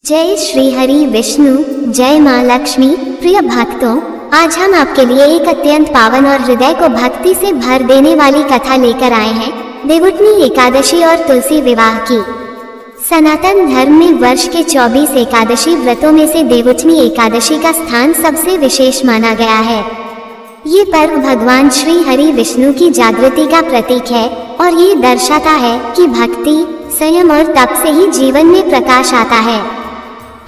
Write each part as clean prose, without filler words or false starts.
जय श्री हरि विष्णु, जय माँ लक्ष्मी। प्रिय भक्तों, आज हम आपके लिए एक अत्यंत पावन और हृदय को भक्ति से भर देने वाली कथा लेकर आए हैं, देवउठनी एकादशी और तुलसी विवाह की। सनातन धर्म में वर्ष के 24 एकादशी व्रतों में से देवउठनी एकादशी का स्थान सबसे विशेष माना गया है। ये पर्व भगवान श्री हरि विष्णु की जागृति का प्रतीक है और ये दर्शाता है कि भक्ति, संयम और तप से ही जीवन में प्रकाश आता है।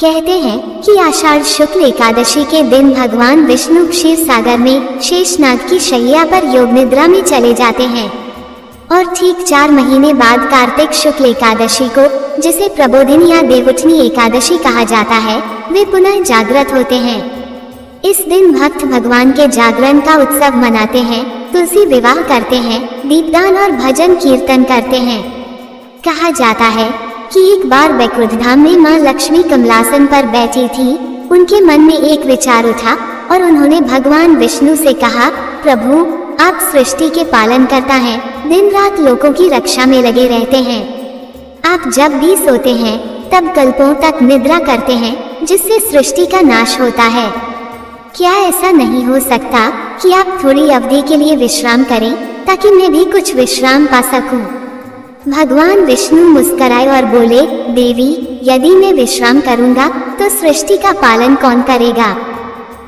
कहते हैं कि आषाढ़ शुक्ल एकादशी के दिन भगवान विष्णु क्षीर सागर में शेषनाग की शैया पर योग निद्रा में चले जाते हैं और ठीक 4 महीने बाद कार्तिक शुक्ल एकादशी को, जिसे प्रबोधिनी या देवउठनी एकादशी कहा जाता है, वे पुनः जागृत होते हैं। इस दिन भक्त भगवान के जागरण का उत्सव मनाते हैं, तुलसी विवाह करते हैं, दीपदान और भजन कीर्तन करते हैं। कहा जाता है कि एक बार बैकुंठ धाम में माँ लक्ष्मी कमलासन पर बैठी थी। उनके मन में एक विचार उठा और उन्होंने भगवान विष्णु से कहा, प्रभु, आप सृष्टि के पालन करता हैं, दिन रात लोगों की रक्षा में लगे रहते हैं। आप जब भी सोते हैं तब कल्पों तक निद्रा करते हैं, जिससे सृष्टि का नाश होता है। क्या ऐसा नहीं हो सकता कि आप थोड़ी अवधि के लिए विश्राम करें, ताकि मैं भी कुछ विश्राम पा सकूं? भगवान विष्णु मुस्कुराए और बोले, देवी, यदि मैं विश्राम करूंगा तो सृष्टि का पालन कौन करेगा?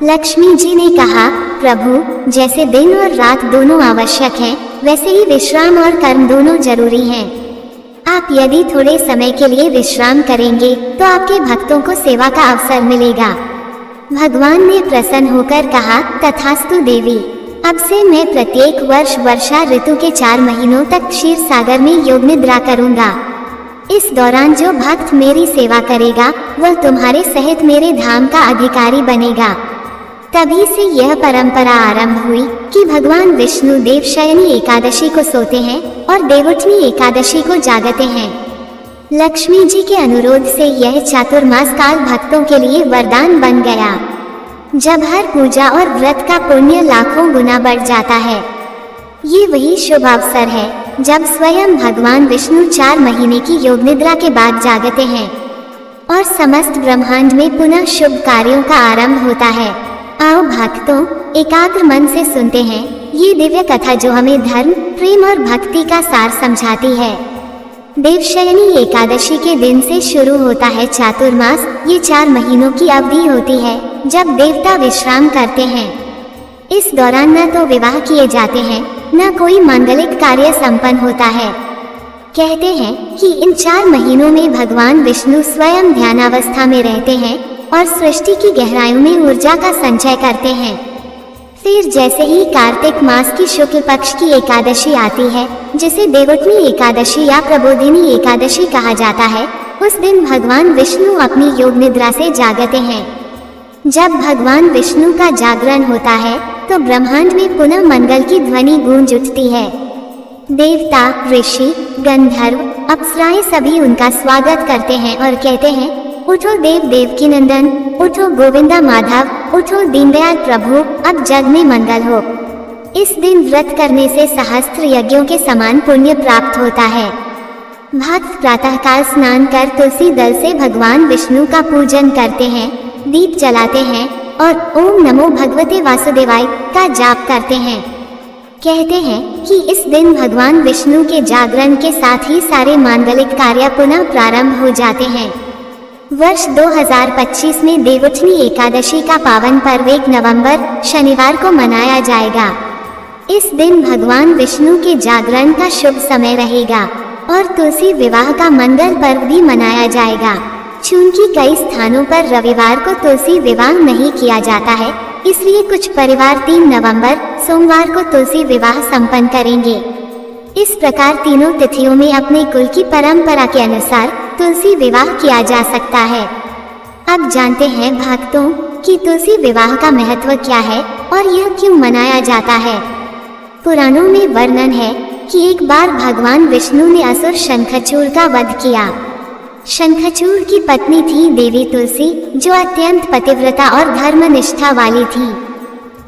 लक्ष्मी जी ने कहा, प्रभु, जैसे दिन और रात दोनों आवश्यक हैं, वैसे ही विश्राम और कर्म दोनों जरूरी हैं। आप यदि थोड़े समय के लिए विश्राम करेंगे तो आपके भक्तों को सेवा का अवसर मिलेगा। भगवान ने प्रसन्न होकर कहा, तथास्तु देवी, अब से मैं प्रत्येक वर्ष वर्षा ऋतु के 4 महीनों तक क्षीर सागर में योग निद्रा करूंगा। इस दौरान जो भक्त मेरी सेवा करेगा वह तुम्हारे सहित मेरे धाम का अधिकारी बनेगा। तभी से यह परंपरा आरंभ हुई कि भगवान विष्णु देवशयनी एकादशी को सोते हैं और देवउठनी एकादशी को जागते हैं। लक्ष्मी जी के अनुरोध से यह चातुर्मास काल भक्तों के लिए वरदान बन गया, जब हर पूजा और व्रत का पुण्य लाखों गुना बढ़ जाता है। ये वही शुभ अवसर है जब स्वयं भगवान विष्णु 4 महीने की योग निद्रा के बाद जागते हैं और समस्त ब्रह्मांड में पुनः शुभ कार्यों का आरंभ होता है। आओ भक्तों, एकाग्र मन से सुनते हैं ये दिव्य कथा, जो हमें धर्म, प्रेम और भक्ति का सार समझाती है। देवशयनी एकादशी के दिन से शुरू होता है चातुर्मास। ये 4 महीनों की अवधि होती है जब देवता विश्राम करते हैं। इस दौरान न तो विवाह किए जाते हैं, न कोई मांगलिक कार्य संपन्न होता है। कहते हैं कि इन 4 महीनों में भगवान विष्णु स्वयं ध्यानावस्था में रहते हैं और सृष्टि की गहराइयों में ऊर्जा का संचय करते हैं। फिर जैसे ही कार्तिक मास की शुक्ल पक्ष की एकादशी आती है, जिसे देवउठनी एकादशी या प्रबोधिनी एकादशी कहा जाता है, उस दिन भगवान विष्णु अपनी योग निद्रा से जागते हैं। जब भगवान विष्णु का जागरण होता है तो ब्रह्मांड में पुनः मंगल की ध्वनि गूंज उठती है। देवता, ऋषि, गंधर्व, अप्सराएं सभी उनका स्वागत करते हैं और कहते हैं, उठो देव देवकी नंदन, उठो गोविंदा माधव, उठो दीनदयाल प्रभु, अब जग में मंगल हो। इस दिन व्रत करने से सहस्त्र यज्ञों के समान पुण्य प्राप्त होता है। भक्त प्रातःकाल स्नान कर तुलसी दल से भगवान विष्णु का पूजन करते हैं, दीप जलाते हैं और ओम नमो भगवते वासुदेवाय का जाप करते हैं। कहते हैं कि इस दिन भगवान विष्णु के जागरण के साथ ही सारे मांगलिक कार्य पुनः प्रारंभ हो जाते हैं। वर्ष 2025 में देवउठनी एकादशी का पावन पर्व 1 नवंबर शनिवार को मनाया जाएगा। इस दिन भगवान विष्णु के जागरण का शुभ समय रहेगा और तुलसी विवाह का मंगल पर्व भी मनाया जाएगा। चूंकि कई स्थानों पर रविवार को तुलसी विवाह नहीं किया जाता है, इसलिए कुछ परिवार 3 नवंबर सोमवार को तुलसी विवाह संपन्न करेंगे। इस प्रकार तीनों तिथियों में अपने कुल की परंपरा के अनुसार तुलसी विवाह किया जा सकता है। अब जानते हैं भक्तों कि तुलसी विवाह का महत्व क्या है और यह क्यों मनाया जाता है। पुराणों में वर्णन है कि एक बार भगवान विष्णु ने असुर शंखचूड़ का वध किया। शंखचूड़ की पत्नी थी देवी तुलसी, जो अत्यंत पतिव्रता और धर्मनिष्ठा वाली थी।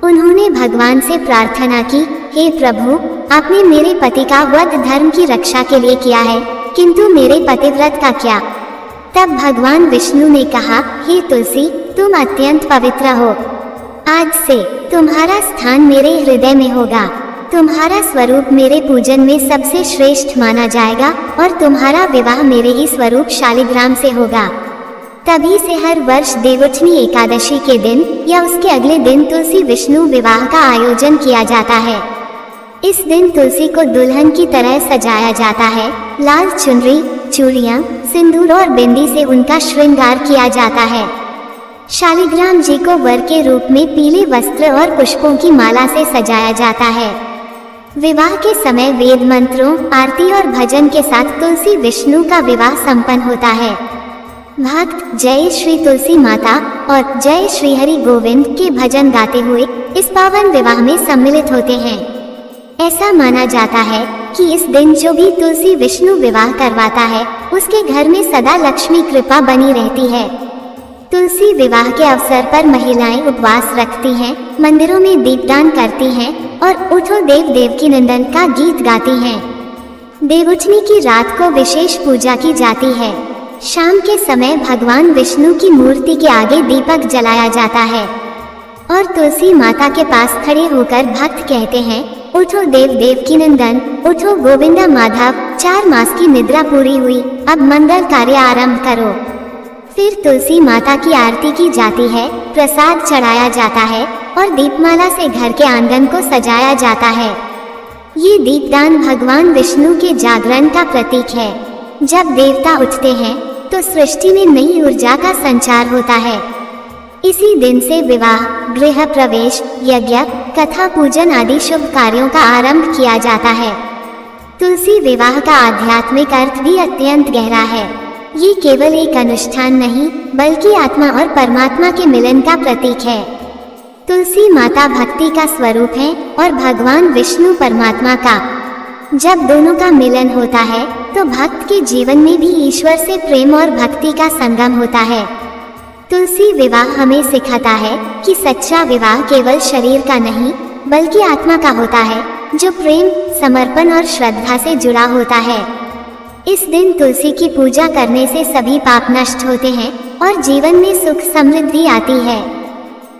उन्होंने भगवान से प्रार्थना की, हे प्रभु, आपने मेरे पति का वध धर्म की रक्षा के लिए किया है, किंतु मेरे पतिव्रत का क्या? तब भगवान विष्णु ने कहा, हे तुलसी, तुम अत्यंत पवित्र हो। आज से तुम्हारा स्थान मेरे हृदय में होगा। तुम्हारा स्वरूप मेरे पूजन में सबसे श्रेष्ठ माना जाएगा और तुम्हारा विवाह मेरे ही स्वरूप शालिग्राम से होगा। तभी से हर वर्ष देवउठनी एकादशी के दिन या उसके अगले दिन तुलसी विष्णु विवाह का आयोजन किया जाता है। इस दिन तुलसी को दुल्हन की तरह सजाया जाता है। लाल चुनरी, चूड़ियाँ, सिंदूर और बिंदी से उनका श्रृंगार किया जाता है। शालिग्राम जी को वर के रूप में पीले वस्त्र और पुष्पों की माला से सजाया जाता है। विवाह के समय वेद मंत्रों, आरती और भजन के साथ तुलसी विष्णु का विवाह संपन्न होता है। भक्त जय श्री तुलसी माता और जय श्री हरि गोविंद के भजन गाते हुए इस पावन विवाह में सम्मिलित होते हैं। ऐसा माना जाता है कि इस दिन जो भी तुलसी विष्णु विवाह करवाता है उसके घर में सदा लक्ष्मी कृपा बनी रहती है। तुलसी विवाह के अवसर पर महिलाएं उपवास रखती हैं, मंदिरों में दीपदान करती हैं और उठो देव देवकी नंदन का गीत गाती हैं। देवउठनी की रात को विशेष पूजा की जाती है। शाम के समय भगवान विष्णु की मूर्ति के आगे दीपक जलाया जाता है और तुलसी माता के पास खड़े होकर भक्त कहते हैं, उठो देव देवकी नंदन, उठो गोविंदा माधव, 4 मास की निद्रा पूरी हुई, अब मंगल कार्य आरंभ करो। फिर तुलसी माता की आरती की जाती है, प्रसाद चढ़ाया जाता है और दीपमाला से घर के आंगन को सजाया जाता है। ये दीपदान भगवान विष्णु के जागरण का प्रतीक है। जब देवता उठते हैं तो सृष्टि में नई ऊर्जा का संचार होता है। इसी दिन से विवाह, गृह प्रवेश, यज्ञ, कथा पूजन आदि शुभ कार्यों का आरंभ किया जाता है। तुलसी विवाह का आध्यात्मिक अर्थ भी अत्यंत गहरा है। ये केवल एक अनुष्ठान नहीं बल्कि आत्मा और परमात्मा के मिलन का प्रतीक है। तुलसी माता भक्ति का स्वरूप है और भगवान विष्णु परमात्मा का। जब दोनों का मिलन होता है तो भक्त के जीवन में भी ईश्वर से प्रेम और भक्ति का संगम होता है। तुलसी विवाह हमें सिखाता है कि सच्चा विवाह केवल शरीर का नहीं बल्कि आत्मा का होता है, जो प्रेम, समर्पण और श्रद्धा से जुड़ा होता है। इस दिन तुलसी की पूजा करने से सभी पाप नष्ट होते हैं और जीवन में सुख समृद्धि आती है।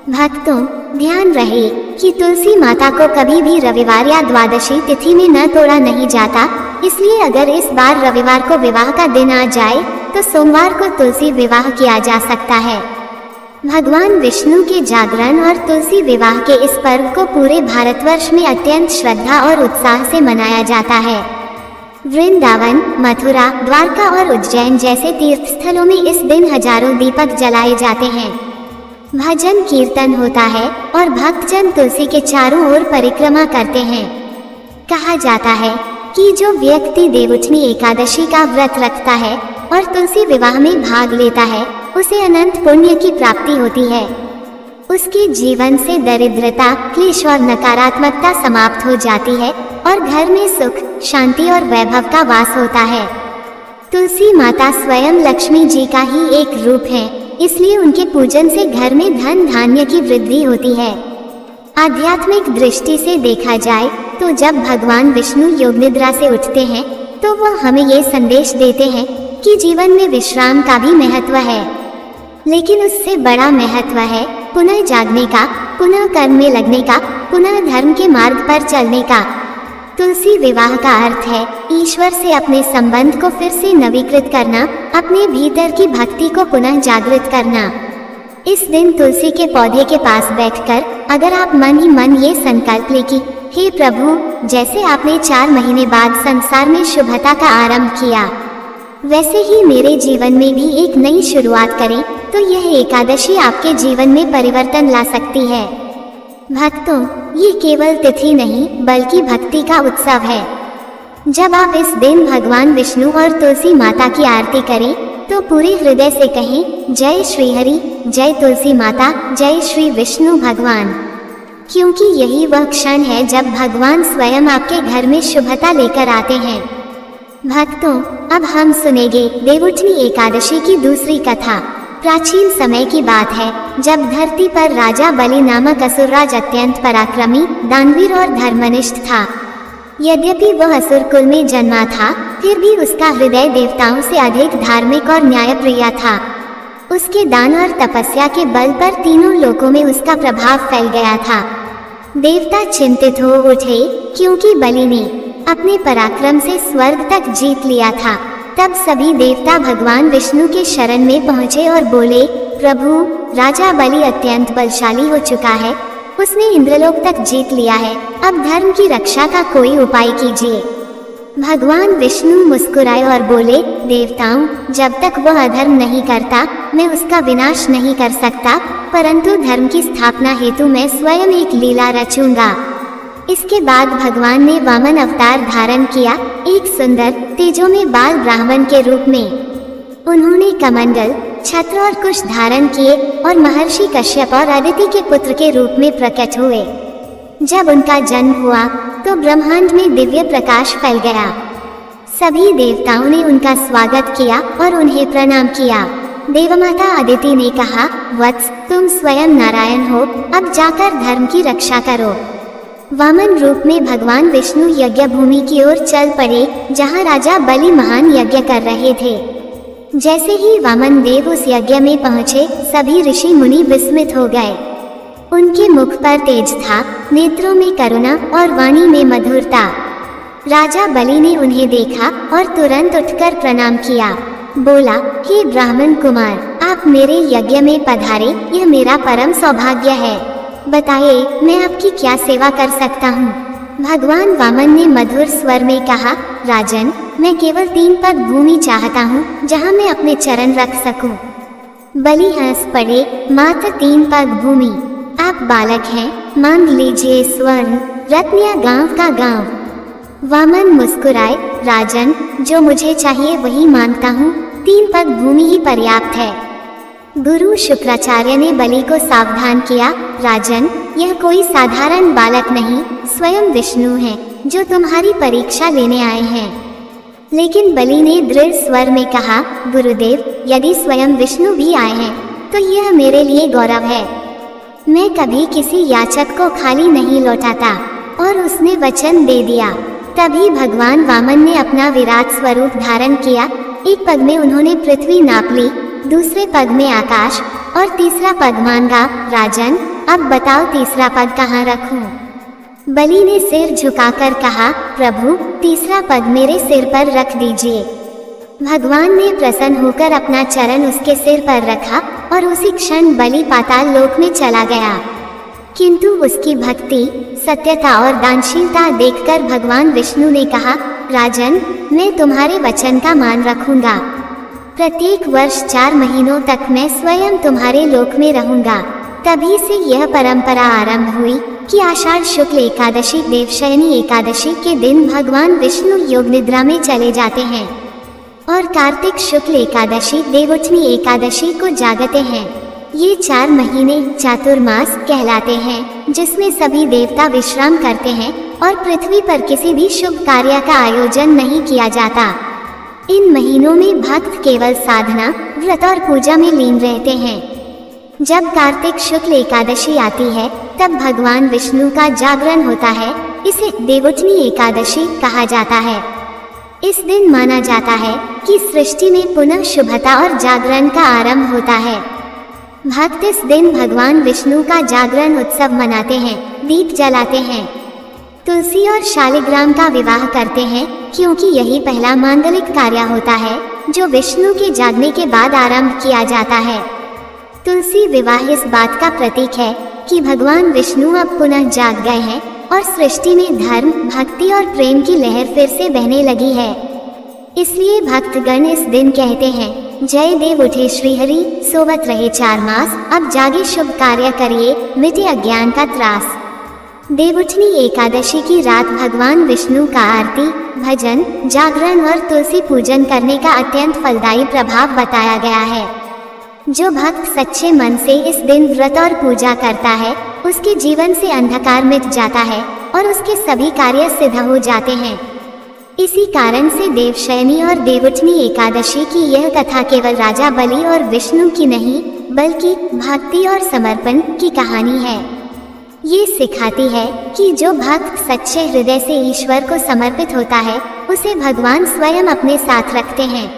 भक्तों, ध्यान रहे कि तुलसी माता को कभी भी रविवार या द्वादशी तिथि में न तोड़ा नहीं जाता, इसलिए अगर इस बार रविवार को विवाह का दिन आ जाए तो सोमवार को तुलसी विवाह किया जा सकता है। भगवान विष्णु के जागरण और तुलसी विवाह के इस पर्व को पूरे भारतवर्ष में अत्यंत श्रद्धा और उत्साह से मनाया जाता है। वृंदावन, मथुरा, द्वारका और उज्जैन जैसे तीर्थ स्थलों में इस दिन हजारों दीपक जलाए जाते हैं। भजन कीर्तन होता है और भक्तजन तुलसी के चारों ओर परिक्रमा करते हैं। कहा जाता है कि जो व्यक्ति देवउठनी एकादशी का व्रत रखता है और तुलसी विवाह में भाग लेता है उसे अनंत पुण्य की प्राप्ति होती है। उसके जीवन से दरिद्रता, क्लेश और नकारात्मकता समाप्त हो जाती है और घर में सुख, शांति और वैभव का वास होता है। तुलसी माता स्वयं लक्ष्मी जी का ही एक रूप है, इसलिए उनके पूजन से घर में धन धान्य की वृद्धि होती है। आध्यात्मिक दृष्टि से देखा जाए तो जब भगवान विष्णु योग निद्रा से उठते हैं तो वह हमें ये संदेश देते हैं कि जीवन में विश्राम का भी महत्व है, लेकिन उससे बड़ा महत्व है पुनः जागने का, पुनः कर्म में लगने का, पुनः धर्म के मार्ग पर चलने का। तुलसी विवाह का अर्थ है ईश्वर से अपने संबंध को फिर से नवीकृत करना, अपने भीतर की भक्ति को पुनः जागृत करना। इस दिन तुलसी के पौधे के पास बैठकर अगर आप मन ही मन ये संकल्प लें कि हे प्रभु, जैसे आपने 4 महीने बाद संसार में शुभता का आरंभ किया वैसे ही मेरे जीवन में भी एक नई शुरुआत करें, तो यह एकादशी आपके जीवन में परिवर्तन ला सकती है। भक्तों, ये केवल तिथि नहीं बल्कि भक्ति का उत्सव है। जब आप इस दिन भगवान विष्णु और तुलसी माता की आरती करें तो पूरे हृदय से कहें, जय श्री हरि, जय तुलसी माता, जय श्री विष्णु भगवान, क्योंकि यही वह क्षण है जब भगवान स्वयं आपके घर में शुभता लेकर आते हैं। भक्तों, अब हम सुनेंगे देवउठनी एकादशी की दूसरी कथा। प्राचीन समय की बात है जब धरती पर राजा बलि नामक असुरराज अत्यंत पराक्रमी, दानवीर और धर्मनिष्ठ था। यद्यपि वह असुर कुल में जन्मा था, फिर भी उसका हृदय देवताओं से अधिक धार्मिक और न्यायप्रिय था। उसके दान और तपस्या के बल पर तीनों लोकों में उसका प्रभाव फैल गया था। देवता चिंतित हो उठे, क्योंकि बलि ने अपने पराक्रम से स्वर्ग तक जीत लिया था। तब सभी देवता भगवान विष्णु के शरण में पहुँचे और बोले, प्रभु, राजा बलि अत्यंत बलशाली हो चुका है, उसने इंद्रलोक तक जीत लिया है, अब धर्म की रक्षा का कोई उपाय कीजिए। भगवान विष्णु मुस्कुराए और बोले, देवताओं, जब तक वह अधर्म नहीं करता मैं उसका विनाश नहीं कर सकता, परंतु धर्म की स्थापना हेतु मैं स्वयं एक लीला रचूंगा। इसके बाद भगवान ने वामन अवतार धारण किया, एक सुंदर तेजोमय बाल ब्राह्मण के रूप में। उन्होंने कमंडल, छत्र और कुश धारण किए और महर्षि कश्यप और अदिति के पुत्र के रूप में प्रकट हुए। जब उनका जन्म हुआ तो ब्रह्मांड में दिव्य प्रकाश फैल गया। सभी देवताओं ने उनका स्वागत किया और उन्हें प्रणाम किया। देवमाता अदिति ने कहा, वत्स, तुम स्वयं नारायण हो, अब जाकर धर्म की रक्षा करो। वामन रूप में भगवान विष्णु यज्ञ भूमि की ओर चल पड़े, जहाँ राजा बलि महान यज्ञ कर रहे थे। जैसे ही वामन देव उस यज्ञ में पहुँचे, सभी ऋषि मुनि विस्मित हो गए। उनके मुख पर तेज था, नेत्रों में करुणा और वाणी में मधुरता। राजा बलि ने उन्हें देखा और तुरंत उठकर प्रणाम किया। बोला, हे ब्राह्मण कुमार, आप मेरे यज्ञ में पधारे, यह मेरा परम सौभाग्य है। बताइए, मैं आपकी क्या सेवा कर सकता हूँ? भगवान वामन ने मधुर स्वर में कहा, राजन, मैं केवल 3 पग भूमि चाहता हूँ, जहाँ मैं अपने चरण रख सकूँ। बलि हंस पड़े, मात्र 3 पग भूमि? आप बालक हैं, मांग लीजिए स्वर्ण, रत्न या गांव का गांव। वामन मुस्कुराए, राजन, जो मुझे चाहिए वही मांगता हूँ, 3 पग भूमि ही पर्याप्त है। गुरु शुक्राचार्य ने बलि को सावधान किया, राजन, यह कोई साधारण बालक नहीं, स्वयं विष्णु हैं, जो तुम्हारी परीक्षा लेने आए हैं। लेकिन बलि ने दृढ़ स्वर में कहा, गुरुदेव, यदि स्वयं विष्णु भी आए हैं तो यह मेरे लिए गौरव है। मैं कभी किसी याचक को खाली नहीं लौटाता। और उसने वचन दे दिया। तभी भगवान वामन ने अपना विराट स्वरूप धारण किया। एक पग में उन्होंने पृथ्वी नाप ली, दूसरे पग में आकाश और तीसरा पग मांगा, राजन, अब बताओ तीसरा पग कहाँ रखूं? बलि ने सिर झुकाकर कहा, प्रभु, तीसरा पग मेरे सिर पर रख दीजिए। भगवान ने प्रसन्न होकर अपना चरण उसके सिर पर रखा और उसी क्षण बलि पाताल लोक में चला गया। किंतु उसकी भक्ति, सत्यता और दानशीलता देखकर भगवान विष्णु ने कहा, राजन, मैं तुम्हारे वचन का मान रखूंगा। प्रत्येक वर्ष 4 महीनों तक मैं स्वयं तुम्हारे लोक में रहूंगा। तभी से यह परंपरा आरंभ हुई कि आषाढ़ शुक्ल एकादशी देवशयनी एकादशी के दिन भगवान विष्णु योग निद्रा में चले जाते हैं और कार्तिक शुक्ल एकादशी देवउठनी एकादशी को जागते हैं। ये 4 महीने चातुर्मास कहलाते हैं, जिसमें सभी देवता विश्राम करते हैं और पृथ्वी पर किसी भी शुभ कार्य का आयोजन नहीं किया जाता। इन महीनों में भक्त केवल साधना, व्रत और पूजा में लीन रहते हैं। जब कार्तिक शुक्ल एकादशी आती है तब भगवान विष्णु का जागरण होता है। इसे देवउठनी एकादशी कहा जाता है। इस दिन माना जाता है कि सृष्टि में पुनः शुभता और जागरण का आरंभ होता है। भक्त इस दिन भगवान विष्णु का जागरण उत्सव मनाते हैं, दीप जलाते हैं, तुलसी और शालिग्राम का विवाह करते हैं, क्योंकि यही पहला मांगलिक कार्य होता है जो विष्णु के जागने के बाद आरंभ किया जाता है। तुलसी विवाह इस बात का प्रतीक है कि भगवान विष्णु अब पुनः जाग गए हैं और सृष्टि में धर्म, भक्ति और प्रेम की लहर फिर से बहने लगी है। इसलिए भक्तगण इस दिन कहते हैं, जय देव उठे श्रीहरि, सोवत रहे 4 मास, अब जागे शुभ कार्य करिए, मिटे अज्ञान का त्रास। देवउठनी एकादशी की रात भगवान विष्णु का आरती, भजन, जागरण और तुलसी पूजन करने का अत्यंत फलदायी प्रभाव बताया गया है। जो भक्त सच्चे मन से इस दिन व्रत और पूजा करता है, उसके जीवन से अंधकार मिट जाता है और उसके सभी कार्य सिद्ध हो जाते हैं। इसी कारण से देवशयनी और देवउठनी एकादशी की यह कथा केवल राजा बलि और विष्णु की नहीं, बल्कि भक्ति और समर्पण की कहानी है। ये सिखाती है कि जो भक्त सच्चे हृदय से ईश्वर को समर्पित होता है, उसे भगवान स्वयं अपने साथ रखते हैं।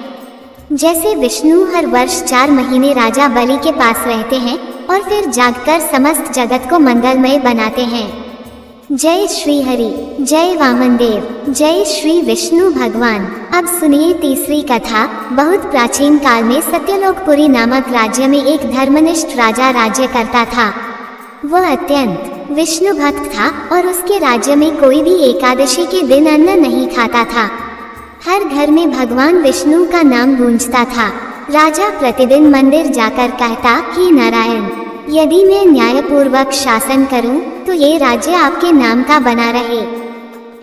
जैसे विष्णु हर वर्ष 4 महीने राजा बलि के पास रहते हैं और फिर जागकर समस्त जगत को मंगलमय बनाते हैं। जय श्री हरि, जय वामन देव, जय श्री विष्णु भगवान। अब सुनिए तीसरी कथा। बहुत प्राचीन काल में सत्यलोकपुरी नामक राज्य में एक धर्मनिष्ठ राजा राज्य करता था। वह अत्यंत विष्णु भक्त था और उसके राज्य में कोई भी एकादशी के दिन अन्न नहीं खाता था। हर घर में भगवान विष्णु का नाम गूंजता था। राजा प्रतिदिन मंदिर जाकर कहता कि नारायण, यदि मैं न्यायपूर्वक शासन करूं तो ये राज्य आपके नाम का बना रहे।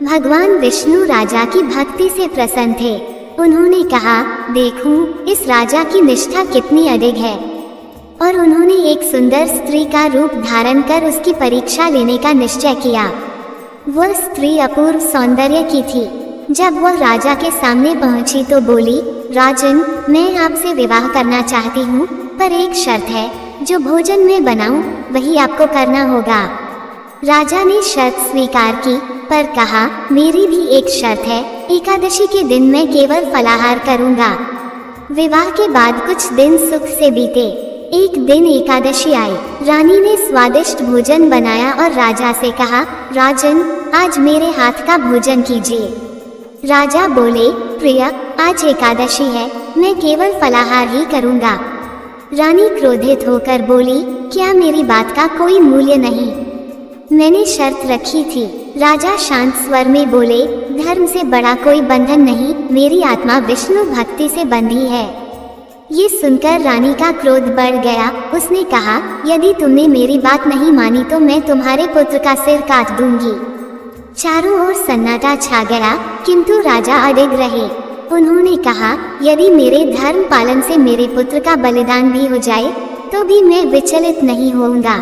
भगवान विष्णु राजा की भक्ति से प्रसन्न थे। उन्होंने कहा, देखूं इस राजा की निष्ठा कितनी अडिग है। और उन्होंने एक सुंदर स्त्री का रूप धारण कर उसकी परीक्षा लेने का निश्चय किया। वह स्त्री अपूर्व सौंदर्य की थी। जब वह राजा के सामने पहुंची तो बोली, राजन, मैं आपसे विवाह करना चाहती हूँ, पर एक शर्त है, जो भोजन मैं बनाऊं वही आपको करना होगा। राजा ने शर्त स्वीकार की, पर कहा, मेरी भी एक शर्त है, एकादशी के दिन मैं केवल फलाहार करूंगा। विवाह के बाद कुछ दिन सुख से बीते। एक दिन एकादशी आई। रानी ने स्वादिष्ट भोजन बनाया और राजा से कहा, राजन, आज मेरे हाथ का भोजन कीजिए। राजा बोले, प्रिय, आज एकादशी है, मैं केवल फलाहार ही करूंगा। रानी क्रोधित होकर बोली, क्या मेरी बात का कोई मूल्य नहीं? मैंने शर्त रखी थी। राजा शांत स्वर में बोले, धर्म से बड़ा कोई बंधन नहीं, मेरी आत्मा विष्णु भक्ति से बंधी है। ये सुनकर रानी का क्रोध बढ़ गया। उसने कहा, यदि तुमने मेरी बात नहीं मानी तो मैं तुम्हारे पुत्र का सिर काट दूंगी। चारों ओर सन्नाटा छा गया, किंतु राजा अडिग रहे। उन्होंने कहा, यदि मेरे धर्म पालन से मेरे पुत्र का बलिदान भी हो जाए तो भी मैं विचलित नहीं होऊंगा।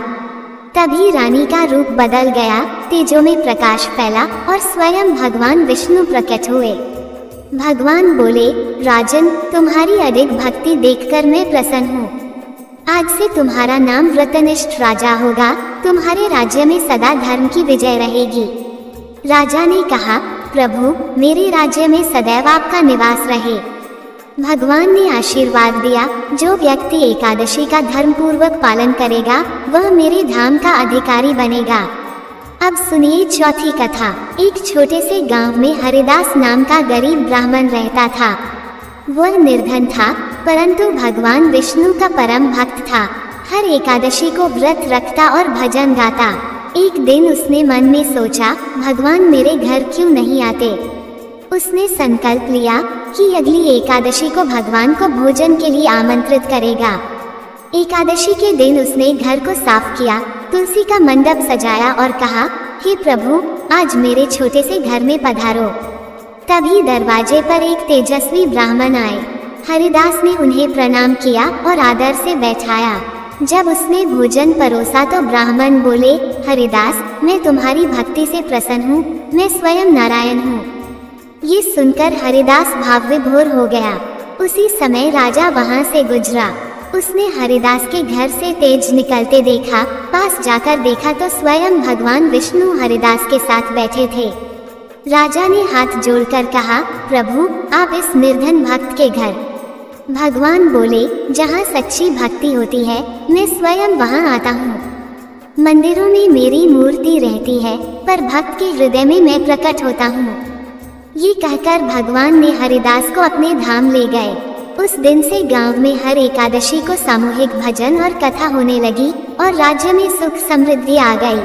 तभी रानी का रूप बदल गया, तेजों में प्रकाश फैला और स्वयं भगवान विष्णु प्रकट हुए। भगवान बोले, राजन, तुम्हारी अडिग भक्ति देखकर मैं प्रसन्न हूँ। आज से तुम्हारा नाम व्रतनिष्ठ राजा होगा। तुम्हारे राज्य में सदा धर्म की विजय रहेगी। राजा ने कहा, प्रभु, मेरे राज्य में सदैव आपका निवास रहे। भगवान ने आशीर्वाद दिया, जो व्यक्ति एकादशी का धर्म पूर्वक पालन करेगा वह मेरे धाम का अधिकारी बनेगा। अब सुनिए चौथी कथा। एक छोटे से गांव में हरिदास नाम का गरीब ब्राह्मण रहता था। वह निर्धन था, परंतु भगवान विष्णु का परम भक्त था। हर एकादशी को व्रत रखता और भजन गाता। एक दिन उसने मन में सोचा, भगवान मेरे घर क्यों नहीं आते? उसने संकल्प लिया कि अगली एकादशी को भगवान को भोजन के लिए आमंत्रित करेगा। एकादशी के दिन उसने घर को साफ किया, तुलसी का मंडप सजाया और कहा, हे प्रभु, आज मेरे छोटे से घर में पधारो। तभी दरवाजे पर एक तेजस्वी ब्राह्मण आए। हरिदास ने उन्हें प्रणाम किया और आदर से बैठाया। जब उसने भोजन परोसा तो ब्राह्मण बोले, हरिदास, मैं तुम्हारी भक्ति से प्रसन्न हूँ, मैं स्वयं नारायण हूँ। ये सुनकर हरिदास भाव विभोर हो गया। उसी समय राजा वहाँ से गुजरा। उसने हरिदास के घर से तेज निकलते देखा। पास जाकर देखा तो स्वयं भगवान विष्णु हरिदास के साथ बैठे थे। राजा ने हाथ जोड़कर कहा, प्रभु, आप इस निर्धन भक्त के घर। भगवान बोले, जहाँ सच्ची भक्ति होती है मैं स्वयं वहाँ आता हूँ। मंदिरों में मेरी मूर्ति रहती है, पर भक्त के हृदय में मैं प्रकट होता हूँ। ये कहकर भगवान ने हरिदास को अपने धाम ले गए। उस दिन से गांव में हर एकादशी को सामूहिक भजन और कथा होने लगी और राज्य में सुख समृद्धि आ गई।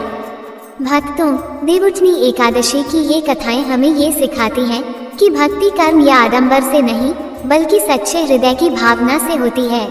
भक्तों, देवउठनी एकादशी की ये कथाएं हमें ये सिखाती हैं कि भक्ति कर्म या आडंबर से नहीं, बल्कि सच्चे हृदय की भावना से होती है।